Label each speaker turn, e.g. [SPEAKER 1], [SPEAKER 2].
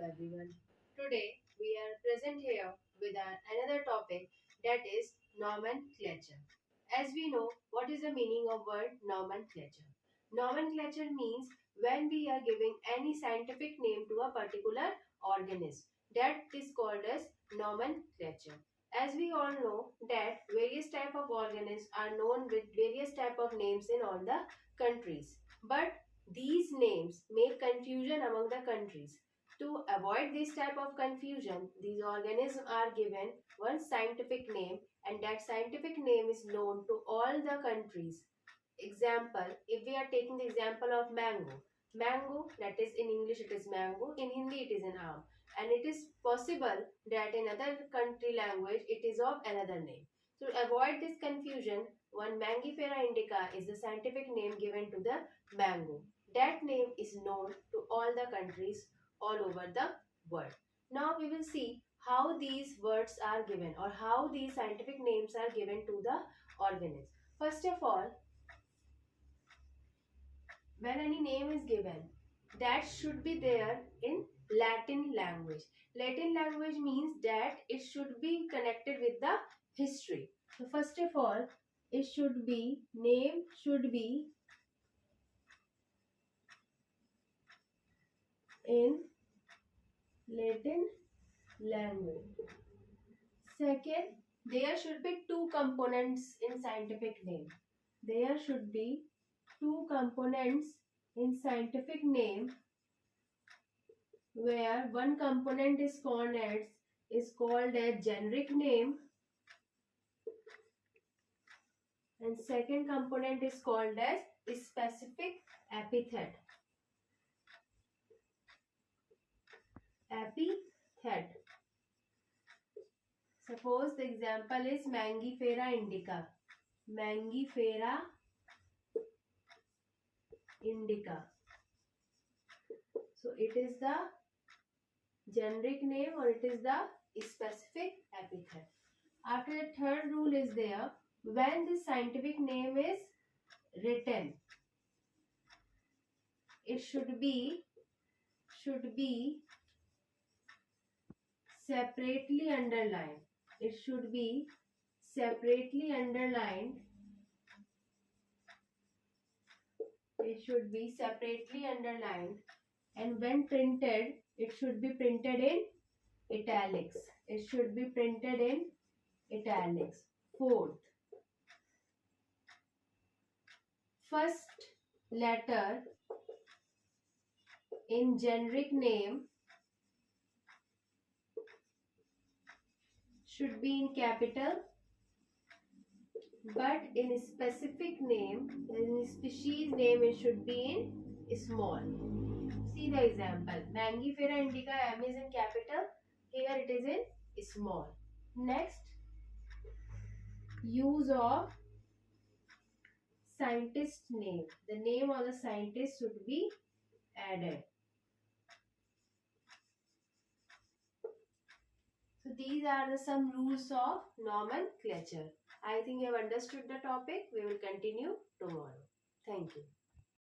[SPEAKER 1] everyone. Today we are present here with another topic, that is nomenclature. As we know, what is the meaning of word nomenclature? Nomenclature means when we are giving any scientific name to a particular organism. That is called as nomenclature. As we all know that various type of organisms are known with various type of names in all the countries. But these names make confusion among the countries. To avoid this type of confusion, these organisms are given one scientific name, and that scientific name is known to all the countries. Example, if we are taking the example of mango. Mango, that is in English it is mango, in Hindi it is an aam. And it is possible that in other country language it is of another name. To avoid this confusion, one Mangifera indica is the scientific name given to the mango. That name is known to all the countries all over the world. Now we will see how these words are given or how these scientific names are given to the organisms. First of all, when any name is given, that should be there in Latin language. Latin language means that it should be connected with the history. So first of all, it should be, name should be in Latin language. Second, there should be two components in scientific name. There should be two components in scientific name, where one component is called as generic name, and second component is called as specific epithet. Epithet. Suppose the example is Mangifera indica. Mangifera indica. So it is the generic name or it is the specific epithet. After the third rule is there, when the scientific name is written, it should be separately underlined. It should be separately underlined. It should be separately underlined, and when printed, it should be printed in italics. It should be printed in italics. Fourth, first letter in generic name should be in capital, but in specific name, in species name, it should be in small. See the example. Mangifera indica, M is in capital. Here it is in small. Next, use of scientist name. The name of the scientist should be added. So these are some rules of nomenclature. I think you have understood the topic. We will continue tomorrow. Thank you.